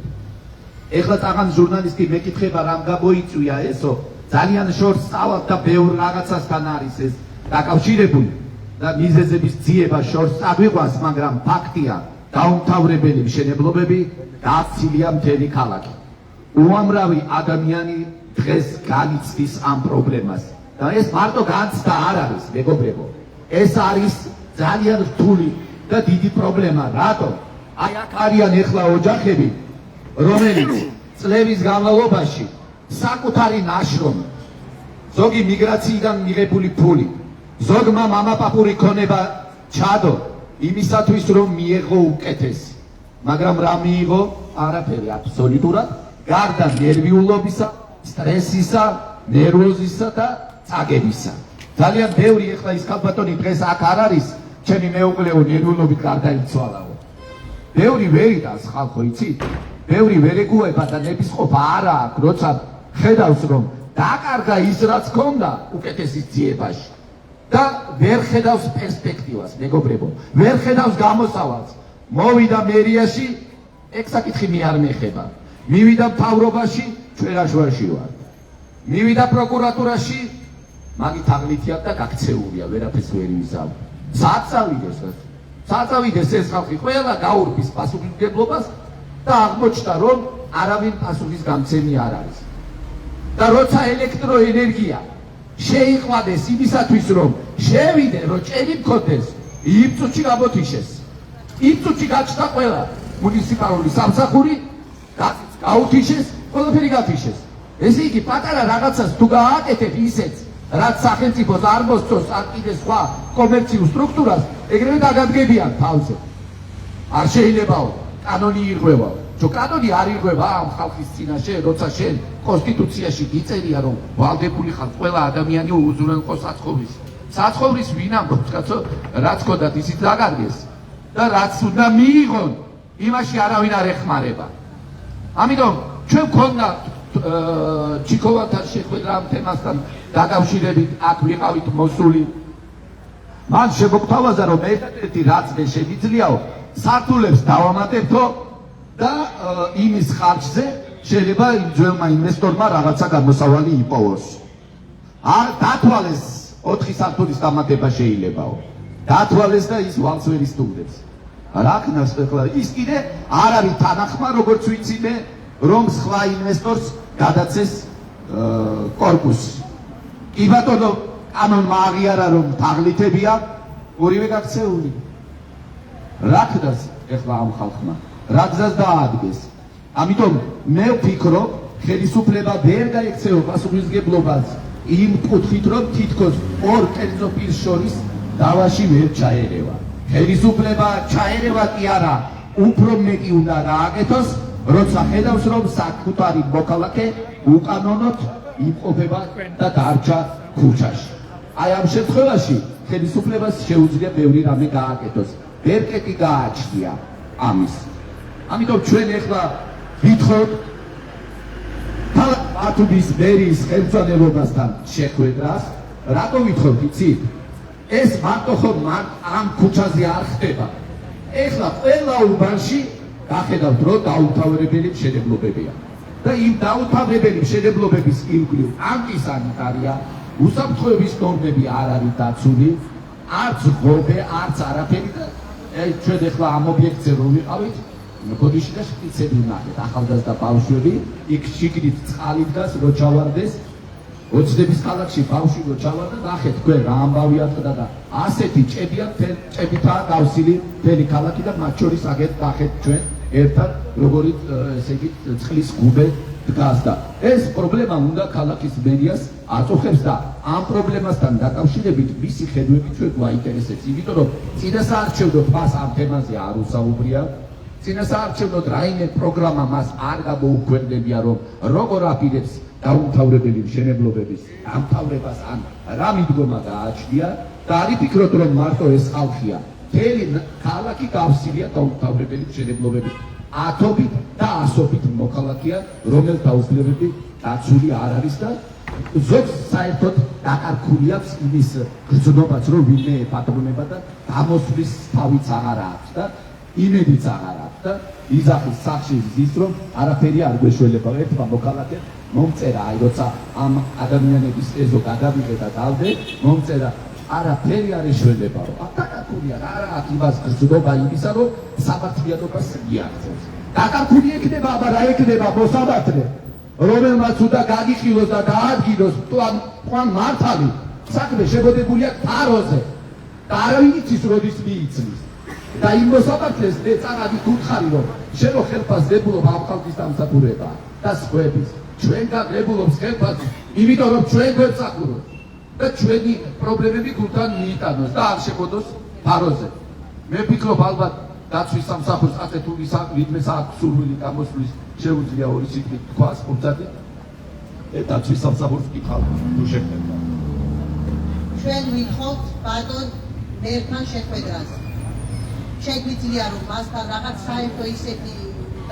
ეხლა წაღან ჟურნალისტი მეკითხება რამ გამოიწვია ესო, ძალიან შორს სწავლობ და ბევრ რაღაცასთან არის ეს დაკავშირებული და მიზეზების ძიება შორს წაგვიყვანს, მაგრამ ფაქტია, დაუმთავრებელი მშენებლობები გაცილია მთელი ქალაქი. უამრავი ადამიანი დღეს განიცდის ამ პრობლემას და ეს მარტო განცდა არ არის, მეგობრებო. ეს არის ძალიან რთული და დიდი პრობლემა. რატომ? აი აქ არიან ეხლა ოჯახები, რომელიც წლების განმავლობაში საკუთარი ნაშრომი, ზოგი მიგრაციიდან მიღებული ფული, ზოგმა მამაპაპური ქონება ჩადო იმისათვის რომ მიეღო უკეთესი, მაგრამ რა მიიღო? არაფერი აბსოლუტურად, გარდა ნერვიულობისა, სტრესისა, ნერვოზისა და წაგებისა. ძალიან ბევრი ეხლა ის ქალბატონი დღეს აქ არ არის, ჩემი მეუღლეო ნერვიულობით გარდაიცვალაო. ბევრი ვერიტანს ხალხო, იცით? ბევრი ვერ ეგუება და ნებისყოფა არა აქვს, როცა ხედავს რომ დაკარგა ის რაც ჰქონდა უკეთესის ძიებაში და ვერ ხედავს პერსპექტივას, მეგობრებო, ვერ ხედავს გამოსავალს. მოვიდა მერიაში, ეგ საკითხი მე არ მეხება. მივიდა მთავრობაში, ჩვენაშუაში ვარ. მივიდა პროკურატურაში, მაგით აღლითია და გაქცეულია, ვერაფერს ვერ იზამ. საწავიდეს ეს ხალხი ყველა გაურბის პასუხისმგებლობას და აღმოჩნდა რომ არავინ პასუხის გამცემი არ არის. და როცა ელექტროენერგია შეიყვანეს იმისათვის რომ შევიდე რომ ჭერი მქონდეს, იმ წუთში გამოთიშეს. იმ წუთში გაჩნდა ყველა მუნიციპალური სამსახური, გაუთიშეს, ყველაფერი გათიშეს. ესე იგი პატარა რაღაცას თუ გააკეთებ ისეც, რაც სახელმწიფოს არ მოსწონს ან კიდე სხვა კომერციულ სტრუქტურას, ეგრევე დაგადგებიან თავზე. არ შეიძლებაო კანონი ირღვევა. Čo კანონი არ ირღვევა ამ ხალხის წინაშე, როცა შენ კონსტიტუციაში გიწერია რომ ვალდებული ხარ ყველა ადამიანი უზრუნველყო საცხოვრის. საცხოვრის ვინ ამბობს, კაცო, რაც ქონდათ ისიც დაგარგეს და რაც უნდა მიიღონ, იმაში არავინ არ ეხმარება. ამიტომ ჩვენ გქონდა ჩიქოვანთან შეხვედრა ამ თემასთან დაკავშირებით, აქ ვიყავით მოსული. მან შემოგთავაზა რომ ერთ-ერთი რაც მე შემიძლიაო, სართულებს დავამატებთო და იმის ხარჯზე შეიძლება იმ ძველმა ინვესტორმა რაღაცა გამოსავალი იპოვოს. არ დათვალეს 4 სართულის დამატება შეიძლებაო. დათვალეს და ის ვალს ვერ ისტუმრებს. რა ქნას ახლა ის კიდე არ არის თანახმა, როგორც ვიცი მე, რომ სხვა ინვესტორს გადაცეს კორპუსი. კი ბატონო, კანონმა აღიარა რომ თაღლითებია, ორივე გაქცეული. რა ქნას ახლა ამ ხალხმა? რა გზას დაადგეს? ამიტომ მე ვფიქრობ, ხელისუფლება ვერ გაექცევა პასუხისმგებლობას იმ კუთხით, რომ თითქოს ორ კერძო პირს შორის დავაში ვერ ჩაერევა. ხელისუფლება ჩაერევა კი არა, უფრო მეტი უნდა გააკეთოს, როცა ხედავს რომ საკუთარი მოქალაქე უკანონოდ იმყოფება და დარჩა ქუჩაში. აი ამ შემთხვევაში ხელისუფლებას შეუძლია ბევრი რამე გააკეთოს. ბერკეტი გააჩნია ამის. ამიტომ ჩვენ ახლა ვითხოვთ ბათუმის მერის ხელმძღვანელობასთან შეხვედრას. რატო ვითხოვთ, იცით? ეს მარტო ხომ ამ ქუჩაზე არ ხდება. ეხლა ყველა უბანში გახედავთ რომ დაუმთავრებელი მშენებლობებია. და იმ დაუმთავრებელი მშენებლობების ირგვლივ ანტისანიტარია, უსაფრთხოების ნორმები არ არის დაცული, არც ღობე, არც არაფერი და ჩვენ ახლა ამ ობიექტზე რომ ვიყავით, გოდიში და შპიცები ვნახეთ, ახალგაზრდა ბავშვები, იქ შიგნით წყალი დგას, რო ჩავარდეს, ოცნების ქალაქში ბავშვი რო ჩავარდა, ნახეთ თქვენ რა ამბავი ატყდა და ასეთი ჭებია, ჭებითაა გავსილი მთელი ქალაქი და მათ შორის აგეთ ნახეთ ჩვენ ერთად როგორი ესე იგი წყლის გუბე დგას და ეს პრობლემა უნდა ქალაქის მერიას აწუხებს და ამ პრობლემასთან დაკავშირებით მისი ხედვები ჩვენ გვაინტერესებს, იმიტომ რომ წინასაარჩევნო მას ამ თემაზე არ უსაუბრია. წინასაარჩევნო რაიმე პროგრამა მას არ გამოუქვეყნებია, რომ როგორ აპირებს დაუმთავრებელი მშენებლობების დამთავრებას ან რა მიდგომა გააჩნია და არ იფიქროთ რომ მარტო ეს ხალხია. მთელი ქალაქი გავსილია დაუმთავრებელი მშენებლობებით. ათობით და ასობით მოქალაქეა, რომელთა უფლებები დაცული არ არის და ზოგს საერთოდ დაკარგული აქვს იმის გრძნობაც, რომ ვინმე ეპატრონება და გამოსვლის თავიც აღარ აქვს და იმედიც აღარ აქვს და იძახის სახში ზის, რომ არაფერი არ გვეშველება. ერთმა მოქალაქემ მომწერა, აი როცა ამ ადამიანების ეზო გადავიღე და დავდე, მომწერა არაფერი არ ეშველებაო. დაკარგულია, არა აქვს იმას გრძნობა იმისა, რომ სამართლიანობას მიაღწევს. დაკარგული ექნება, აბა რა ექნება მოსამართლე, რომელმაც უნდა გაგიხილოს და დაადგინოს პლან მართალი. საქმე შეგოდებულია თაროზე და არავინ იცის როდის მიიცნის. და იმ მოსამართლეს წაღადი გუთხარი, რომ შენო ხელფას დებულობ ამ ხალხის დამსახურება და სხვების. ჩვენ გაგებულობს ხელფას, იმიტომ რომ ჩვენ გვეწახუროთ და ჩვენი პრობლემები გულთან მიიტანოს და არ შეგოდოს თაროზე. მე ვფიქრობ, ალბათ დაცვის სამსახურს ასე თუ ვიდმეს აქვს სურვილი გამოსვლის შეუძლია ორი სიტყვით თქვას პუნქტად. დაცვის სამსახურს კითხავ თუ შეგხვდება. ჩვენ ვითხოვთ ბატონ მერთან შეხვედრას. შეგვიძლია რომ მასთან რაღაც საერთო ისეთი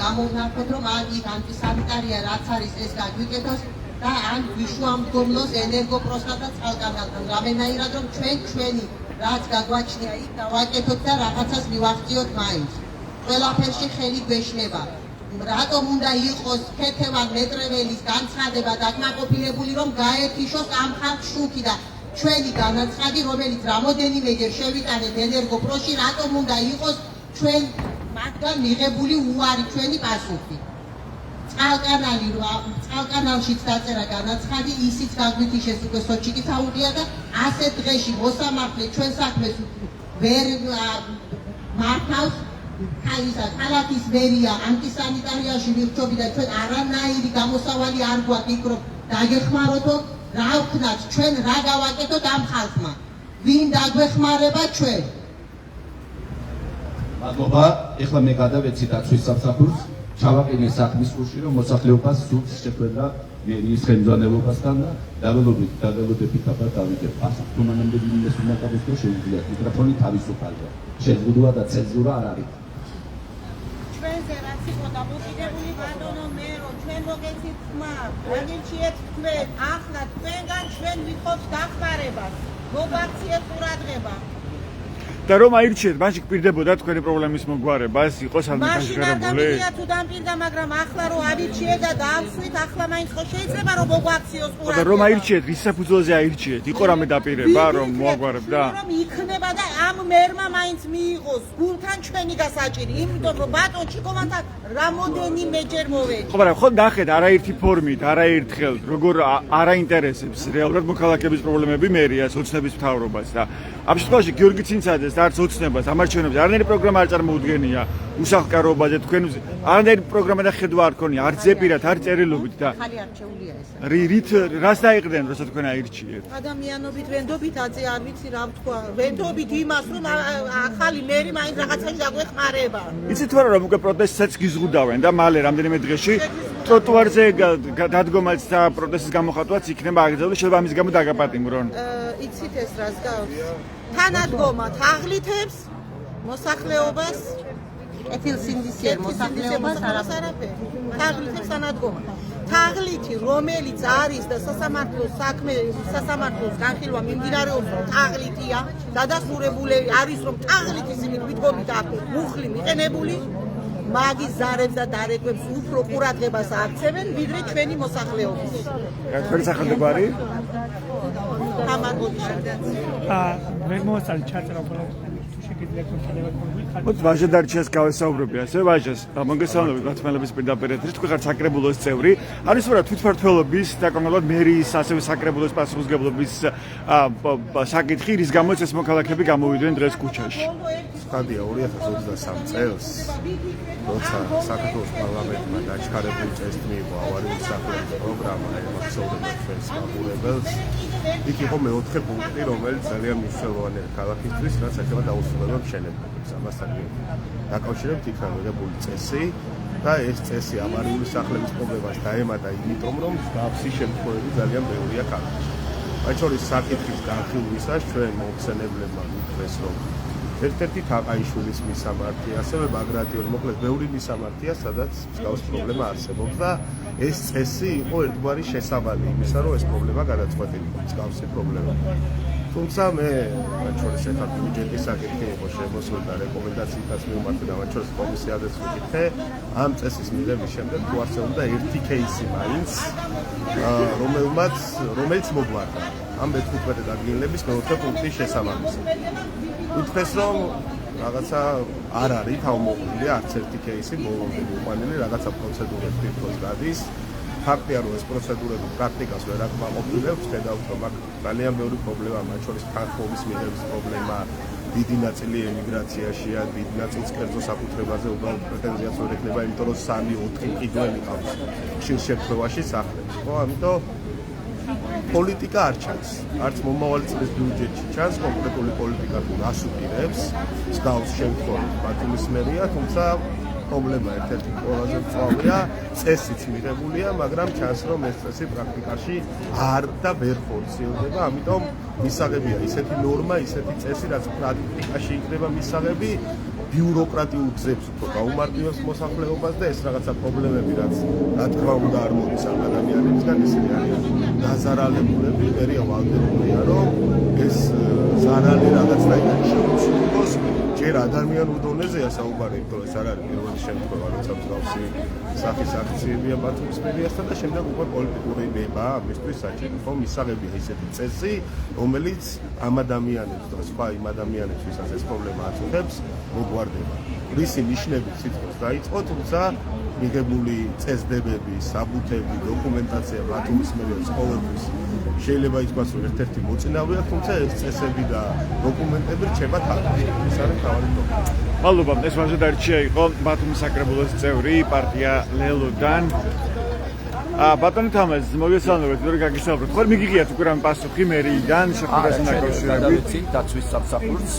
გამოვნახოთ, რომ იქ ანტისანიტარია რაც არის ეს გაგვიკეთოს და ან ვიშუამდგომლოს ენერგოპროსტატა წყალკანალთან. რამენაირად რომ ჩვენი რაც გაგვაჩნია იქ დავაკეთოთ და რაღაცას მივახციოთ მაინც. ყველაფერში ხელი გვეშლება. რატომ უნდა იყოს ქეთევან მეტრეველის განცხადება დაკმაყოფილებული, რომ გაერთიშოს ამ ხალხს შუქი და ჩვენი განაცხადი, რომელიც რამოდენიმეჯერ შევიტანეთ ენერგოპროში, რატომ უნდა იყოს ჩვენ მათგან მიღებული უარი ჩვენი პასუხი. წყალკანალშიც დაწერა განაცხადი, ისიც გაგვითიშეს უკვე სოჩიკის აუდია და ასეთ დღეში მოსამართლე ჩვენ საქმეს ვერ მართავს. ქალაქის მერია ანტისანიტარიაში ვირჩობი და ჩვენ არანაირი გამოსავალი არ გვაქვს იქ რომ დაგეხმაროთო. რა ვქნათ ჩვენ რა გავაკეთოთ ამ ხალხმა? ვინ დაგვეხმარება ჩვენ? მადლობა. ეხლა მე გადავეცი დაცვის სამსახურს, ჩავაყენე საქმის კურსში, რომ მოსახლეობას სულს შეხვედრა მერიის ხელმძღვანელობასთან და დაგელოდებით აბა დავიდეთ პასუხს. თუ მანამდე მინდეს უნდა გადასწრო შეუძლია მიკროფონი თავისუფალია. შეზღუდვა და ცენზურა არ არის. ჩვენზე რაც იყო დამოკიდებული ბატონო მერო, ჩვენ მოგეცით ხმა, რაგიჩიეთ თქვენ, ახლა თქვენგან ჩვენ ვითხოვთ დახმარებას, მოგაქციეთ ყურადღება. და რომ აირჩიეთ, მაშინ გპირდებოდა თქვენი პრობლემის მოგვარება, ეს იყო მაშინ არ სადმე გამიგია თუ დამპირდა, მაგრამ ახლა რომ ავირჩიეთ და დავსვით, ახლა მაინც ხო შეიძლება რომ მოგვაქციოს ყურადღება. და რომ აირჩიეთ, რის საფუძველზე აირჩიეთ? იყო რამე დაპირება, რომ მოაგვარებდა? რომ იქნება და ამ მერმა მაინც მიიღოს გულთან ჩვენი გასაჭირი, იმიტომ რომ ბატონ ჩიკოვანთან რამოდენიმეჯერ მოვედი. ხო, მაგრამ ხო ნახეთ, არაერთი ფორმით, არაერთხელ, როგორ არაინტერესებს რეალურად მოქალაქეების პრობლემები მერიას, ოცნების მთავრობას და ამ შემთხვევაში გიორგი ცინცაძეს და არც ოცნებას, ამარჩევნებს არანაირი პროგრამა არ წარმოუდგენია უსახლკაროობაზე თქვენზე. არანაირი პროგრამა და ხედვა არ ქონია, არც ზეპირად, არც წერილობით და ხალი არჩეულია ეს. რით რას დაიყრდენ, როცა თქვენ აირჩიეთ? ადამიანობით ვენდობით აწე არ ვიცი რა ვთქვა. ვენდობით იმას რომ ახალი მერი მაინც რაღაცაში დაგვეხმარება. იცით თუ არა რომ უკვე პროტესტსაც გიზღუდავენ და მალე რამდენიმე დღეში ტროტუარზე დადგომაც და პროტესტის გამოხატვაც იქნება აგრძელებული, შეიძლება ამის გამო დაგაპატიმრონ. იცით ეს რას გავს? თანადგომა თაღლითებს მოსახლეობას ეთილსინდისიერ მოსახლეობას არაფერი. თაღლითებს თანადგომა. თაღლითი, რომელიც არის და სასამართლოს განხილვა მიმდინარეობს, რომ თაღლითია, დადასტურებული არის, რომ თაღლითის იმით მიდგომით აქვს მუხლი მიყენებული, მაგის ზარებს და დარეკვებს უფრო ყურადღებას აქცევენ, ვიდრე ჩვენი მოსახლეობის. თქვენი სახელმწიფო არის? თამარ გოდიშაძე. ვერ მოასწარი ჩაწერა ხოლმე თუ შეგიძლია კონტროლēt მოც ვაჟედარჩიას გავესაუბრები, ასე ვაჟას მოგესალმებით გათმელების პირდაპირ ეთერში, თქვენ ხართ საკრებულოს წევრი. არის რა თვითმმართველობის და კონკრეტულად მერიის ასევე საკრებულოს პასუხისმგებლობის საკითხი, რის გამოც ეს მოქალაქეები გამოვიდნენ დღეს ქუჩაში. სტადია 2023 წელს, როცა საქართველოს პარლამენტმა დაჩქარებული წესით მიიღო ავარიული სახლის პროგრამა ემოციურებად ჩვენს მაყურებელს, იქ იყო მეოთხე პუნქტი, რომელიც ძალიან მნიშვნელოვანია ქალაქისთვის, რაც ეხება დაუსრულებელ მშენებლობებს. ამასთან დაკავშირებით იქ გამოდებული წესი და ეს წესი ავარიული სახლების პრობლემას დაემატა იმიტომ, რომ მსგავსი შემთხვევები ძალიან ბევრია ქალაქში. მათ შორის საკითხის განხილვისას ჩვენ მოხსენებლებმა მითხრეს, რომ ერთ-ერთი თაყაიშვილის მისამართი, ასევე ბაგრატიონ, მოკლედ ბევრი მისამართია, სადაც მსგავსი პრობლემა არსებობს და ეს წესი იყო ერთგვარი შესაბამი იმისა, რომ ეს პრობლემა გადაწყვეტილიყო, მსგავსი პრობლემა. თუმცა მე მათ შორის ახლა ბიუჯეტის საკითხი იყო შემოსული და რეკომენდაციითაც მივმართე და მათ შორის კომისიაზეც ვიკითხე, ამ წესის მიღების შემდეგ თუ არსებობდა ერთი кейსი მაინც, რომელიც მოგვარდა ამ მე-15 ადგილების მე-4 პუნქტის შესაბამისად. უთქვეს, რომ რაღაცა არ არის თავმოყრილი არც ერთი кейსი ბოლომდე მოყვანილი, რაღაცა პროცედურები თვითონ გადის. ფაქტია, რომ ეს პროცედურები პრაქტიკას ვერ აკმაყოფილებს, ხედავთ, რომ აქ ძალიან ბევრი პრობლემა, მათ შორის თანხმობის მიღების პრობლემა, დიდი ნაწილი ემიგრაციაშია, დიდი ნაწილს კერძო საკუთრებაზე უბრალოდ პრეტენზიაც ვერ ექნება, იმიტომ რომ 3-4 ყიდველი ყავს ხშირ შემთხვევაში სახლებში. ხო, ამიტომ პოლიტიკა არ ჩანს. არც მომავალი წლის ბიუჯეტში ჩანს კონკრეტული პოლიტიკა თუ რას უპირებს, მსგავს შემთხვევაში ბათუმის მერია, თუმცა პრობლემა ერთ-ერთი ყველაზე მწვავეა, წესიც მიღებულია, მაგრამ ჩანს, რომ ეს წესი პრაქტიკაში არ და ვერ ხორციელდება, ამიტომ მისაღებია ისეთი ნორმა, ისეთი წესი, რაც პრაქტიკაში იქნება მისაღები, ბიუროკრატიულ გზებს უფრო გაუმარტივებს მოსახლეობას და ეს რაღაცა პრობლემები, რაც რა თქმა უნდა არ მოდის ამ ადამიანებისგან, ისინი არიან დაზარალებულები, მერია ვალდებულია, რომ ეს ზარალი რაღაცნაირად შეუცვლოს. ჯერ ადამიანურ დონეზეა საუბარი, იმიტომ ეს არ არის პირველი შემთხვევა, როცა მსგავსი სახის აქციებია ბათუმის მერიასთან და შემდეგ უკვე პოლიტიკური ნება ამისთვის საჭირო, რომ მისაღებია ისეთი წესი, რომელიც ამ ადამიანებს და სხვა იმ ადამიანებს, ვისაც ეს პრობლემა აწუხებს, მოგვარდება. რისი ნიშნებით სიტყვას დაიწყო, თუმცა მიღებული წესდებები, საბუთები, დოკუმენტაცია ბათუმის მერიას ყოველთვის შეიძლება ითქვას, რომ ერთ-ერთი მოწინავეა, თუმცა ეს წესები და დოკუმენტები რჩება თავში. ეს არის თავი პრობლემა. მადლობა, ეს მაჟორიტარია იყო ბათუმის საკრებულოს წევრი პარტია ლელოდან. ბატონო თამაზ, მოგესალმებით, როგორ გაგისაუბროთ? ხო, მიგიღიათ უკვე რამ პასუხი მერიიდან შეხვედრასთან დაკავშირებით? გადავეცი დაცვის სამსახურს,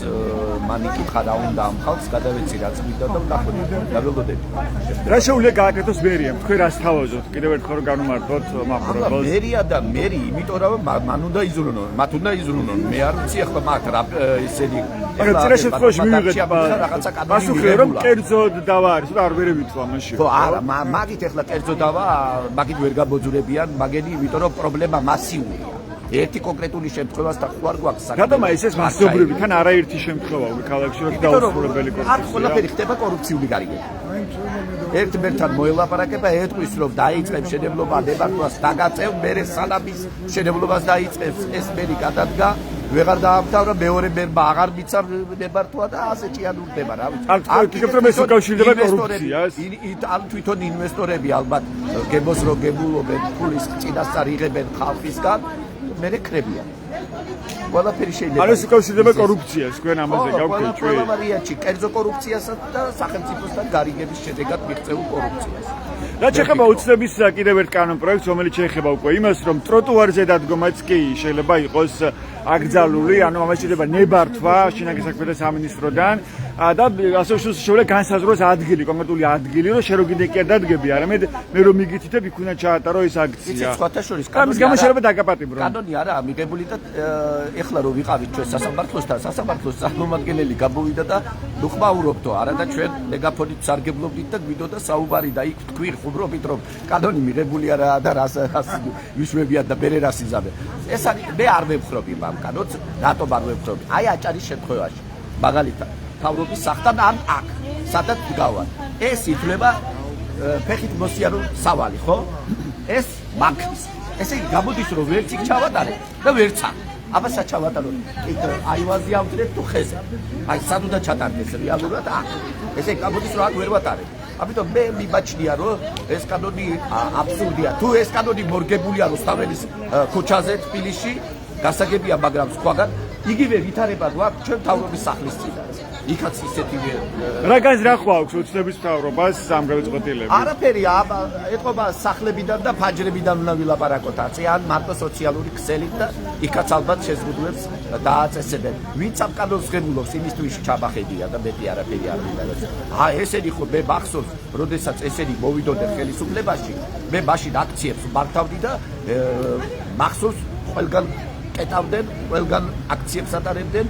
მანიკი ხარა უნდა ამ ხალხს გადავეცი რაც მინდა და დაველოდები. რა შეუძლია გააკეთოს მერიამ? თქვენ რას თავაზობთ? კიდევ ერთხელ რომ განვმარტოთ მაყურებელს. მერია და მერი, იმიტომ რომ მან უნდა იზრუნონ, მათ უნდა იზრუნონ. მე არ ვიცი ახლა მათ რა ისეთი მაგრამ წინა შემთხვევაში მივიღეთ პასუხი რომ კერძოდ დავა არის, რა არ ვერებით ხო ამაში. ხო, არა, მაგით ახლა კერძოდ დავა, მაგით ვერ გაბოძურებიან, მაგენი, იმიტომ რომ პრობლემა მასიურია. ერთი კონკრეტული შემთხვევასთან ხო არ გვაქვს საქმე. რატომ ეს მასობრივი, თან არაერთი შემთხვევა უკვე ქალაქში რომ დაუსრულებელი კორუფცია. არ ყველაფერი ხდება კორუფციული გარიგებით. ერთმერთან მოელაპარაკება, ეთქვის რომ დაიწყებს შენებლობა ნებართვას დაგაწევ, მერე სანამის შენებლობას დაიწყებს, ეს მერი გადადგა, ვეღარ დაამთავრა, მეორე მერმა აღარ მიცავ ნებართვა და ასე ჭიანურდება, რა ვიცი. არ ვფიქრობ რომ ეს უკავშირდება კორუფციას. ან თვითონ ინვესტორები ალბათ გებოს რო გებულობენ, ფულის წინასწარ იღებენ ხალხისგან, მერე ხრებიან. ყველაფერი შეიძლება. არ ეს უკავშირდება კორუფციას, თქვენ ამაზე გავქვეჭვით. ყველა ვარიანტში, კერძო კორუფციასა და სახელმწიფოსთან გარიგების შედეგად მიღწეულ კორუფციას. რაც შეეხება უცნების კიდევ ერთ კანონპროექტს, რომელიც შეეხება უკვე იმას, რომ ტროტუარზე დადგომაც კი შეიძლება იყოს აკრძალული, ანუ ამას შეიძლება ნებართვა შინაგან საქმეთა სამინისტროდან და ასე შეუძლია განსაზღვროს ადგილი, კონკრეტული ადგილი, რომ შენ რო კიდე კი არ დადგები, არამედ მე რომ მიგითითებ იქ უნდა ჩაატარო ეს აქცია. იცით, სხვათა შორის კანონი გამო შეიძლება დაგაპატიმრო. კანონი არაა მიღებული და ეხლა რო ვიყავით ჩვენ სასამართლოსთან, სასამართლოს წარმომადგენელი გამოვიდა და ნუ ხმაურობდო, არა და ჩვენ მეგაფონით სარგებლობდით და გვიდოდა საუბარი და იქ თქვი ხუბრობით რომ კანონი მიღებული არაა და რას ვიშვებიან და მერე რას იზამენ. ეს არის მე არ ვებხრობ იმ კანონს, რატომ არ ვებხრობ? აი აჭარის შემთხვევაში. მაგალითად, თავრობის სახთან ან აქ, სადაც დგავარ. ეს ითვლება ფეხით მოსიარო სავალი, ხო? ეს მაგის. ესე იგი გამოდის რომ ვერც იქ ჩავატარე და ვერც აქ. აბა საჩავატარო. აივაზი ავდრეთ თუ ხეზე. აი სად უნდა ჩატარდეს რეალურად აქ. ესე გამოდის რომ აქ ვერ ვატარე. ამიტომ მე მიმაჩნია რომ ეს კანონი აბსურდია. თუ ეს კანონი მორგებულია რუსთაველის ქუჩაზე თბილისში, გასაგებია, მაგრამ სხვაგან იგივე ვითარება გვაქვს ჩვენ თავრობის სახლის წინ. იქაც ისეთი რა გვაქვს უცნების თავრობას ამ გადაწყვეტილებით? არაფერი, ეთყობა სახლებიდან და ფაჯრებიდან უნდა ვილაპარაკოთ, ან მარტო სოციალური ქსელით და იქაც ალბათ შეზღუდვებს დააწესებენ. ვინც ამ კანონს ღებულობს, იმისთვის ჩაბახედია და მეტი არაფერი არ მინდა. ესენი ხო მე მახსოვს, როდესაც ესენი მოვიდოდნენ ხელისუფლებაში, მე მაშინ აქციებს მართავდი და მახსოვს ყველგან კეტავდნენ, ყველგან აქციებს ატარებდნენ.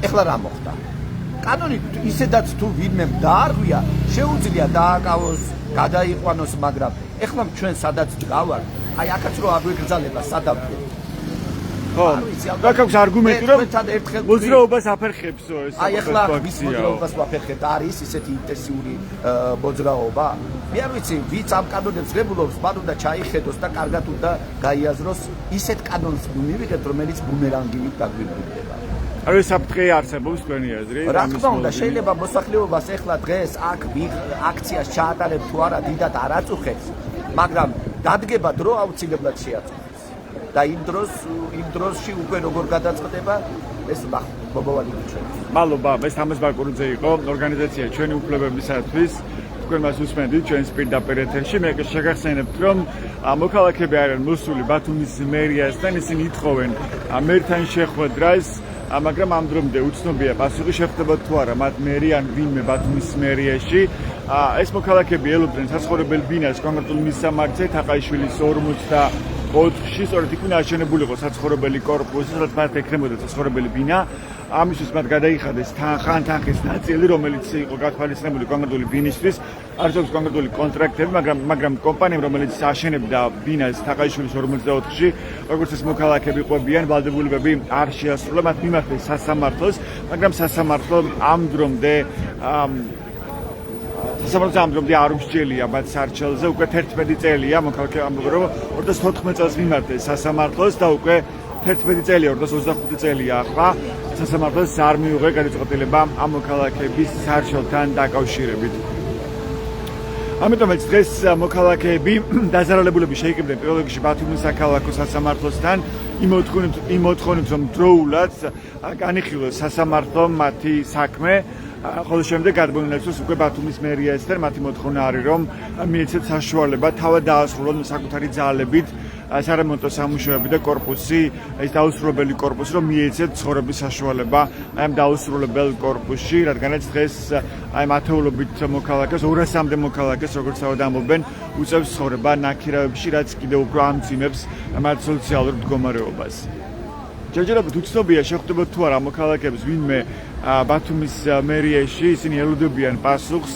ეხლა რა მოხდა? კანონით ისედაც თუ ვინმე დაარღვია, შეუძლია დააკავოს, გადაიყვანოს, მაგრამ ეხლა ჩვენ სადაც დგავართ, აი აქაც რო არ ვიგრძალება სადავდე. ხო, აქ აქვს არგუმენტი, რომ მოძრაობას აფერხებსო ეს. აი ახლა ვის მოძრაობას ვაფერხებთ? არის ისეთი ინტენსიური მოძრაობა? მე არ ვიცი, ვიც ამ კანონებს ღებულობს, მან უნდა ჩაიხედოს და კარგად უნდა გაიაზროს ისეთ კანონს მივიღეთ, რომელიც ბუმერანგივით დაგვირგვინდება. არ ვიცი, საფრთხე არსებობს თქვენი აზრით? რა თქმა უნდა, შეიძლება მოსახლეობას ახლა დღეს აქ აქციას ჩაატარებს თუ არა, დიდად არ აწუხებს, მაგრამ დადგება დრო აუცილებლად შეაწუხებს. და იმ დროში უკვე როგორ გადაწყდება ეს მომავალი ჩვენ. მადლობა, ეს თამაზ ბაკურიძე იყო, ორგანიზაცია ჩვენი უფლებებისათვის. თქვენ მას უსმენთ ჩვენს პირდაპირ ეთერში. მე შეგახსენებთ, რომ მოქალაქეები არიან მოსული ბათუმის მერიასთან, ისინი ითხოვენ მერთან შეხვედრას, მაგრამ ამ დრომდე უცნობია პასუხი შეხვდება თუ არა მათ მერი ან ვინმე ბათუმის მერიაში. ეს მოქალაქეები ელოდნენ საცხოვრებელ ბინას კონკრეტულ მისამართზე თაყაიშვილის 44-ში, სწორედ იქ უნდა აშენებული იყო საცხოვრებელი კორპუსი, სადაც მათ ექნებოდა საცხოვრებელი ბინა. ამისთვის მათ გადაიხადეს ხანთანხის ნაწილი, რომელიც იყო გათვალისწინებული კონკრეტული ბინისთვის. არც აქვს კონკრეტული კონტრაქტები, მაგრამ კომპანიამ, რომელიც აშენებდა ბინას თაყაიშვილის 44-ში, როგორც ეს მოქალაქეები ყვებიან, ვალდებულებები არ შეასრულა, მათ მიმართეს სასამართლოს, მაგრამ სასამართლო ამ დრომდე არ უსჯელია მათ სარჩელზე, უკვე 11 წელია მოქალაქეები ამბობენ, რომ 2014 წელს მიმართეს სასამართლოს და უკვე 11 წელია, 25 წელია ახლა სასამართლოს არ მიუღია გადაწყვეტილება ამ მოქალაქეების სარჩელთან დაკავშირებით. ამიტომაც დღეს მოქალაქეები დაზარალებულები შეიკრიბნენ პირველ რიგში ბათუმის საქალაქო სასამართლოსთან, იმოთხოვნით, რომ დროულად განიხილოს სასამართლომ მათი საქმე. ხოლო შემდეგ გადმოინაცვლოს უკვე ბათუმის მერიასთან მათი მოთხოვნა არის, რომ მიეცეთ საშუალება თავად დაასრულონ საკუთარი ძალებით სარემონტო სამუშაოები და კორპუსი, ეს დაუსრულებელი კორპუსი, რომ მიეცეთ ცხოვრების საშუალება ამ დაუსრულებელ კორპუსში, რადგანაც დღეს აი მათეულობით მოქალაქეს, 200-მდე მოქალაქეს, როგორც თავად ამბობენ, უწევს ცხოვრება ნაქირავებში, რაც კიდევ უფრო ამძიმებს მათ სოციალურ მდგომარეობას. ჯერჯერობით უცნობია შეხვდება თუ არა მოქალაქეებს ვინმე ბათუმის მერიაში, ისინი ელოდებიან პასუხს.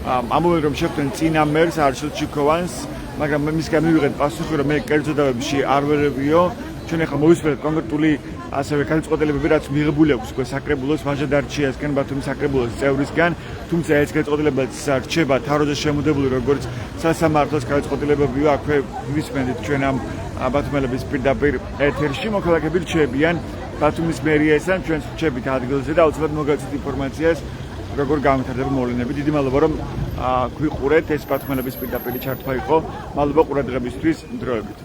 ამბობენ, რომ შეხვდნენ წინა მერს არჩილ ჩიქოვანს, მაგრამ მისგან მივიღეთ პასუხი, რომ მე კერძო დავებში არ ვერევიო. ჩვენ ახლა მოვისმენთ კონკრეტული ასევე გადაწყვეტილებები, რაც მიღებული აქვს უკვე საკრებულოს ვაჟადარჩიასგან, ბათუმის საკრებულოს წევრისგან, თუმცა ეს გადაწყვეტილებაც რჩება თავროზე შემოდებული, როგორც სასამართლოს გადაწყვეტილებებია, აქვე ვისმენთ ჩვენ ამ ბათუმელების პირდაპირ ეთერში. მოქალაქეები რჩებიან ბათუმის მერიასთან, ჩვენ რჩებით ადგილზე და აუცილებლად მოგაცეთ ინფორმაციას, როგორ განვითარდება მოვლენები. დიდი მადლობა, რომ გვიყურეთ, ეს ბათუმელების პირდაპირ ჩართვა იყო. მადლობა ყურადღებისთვის, დროებით.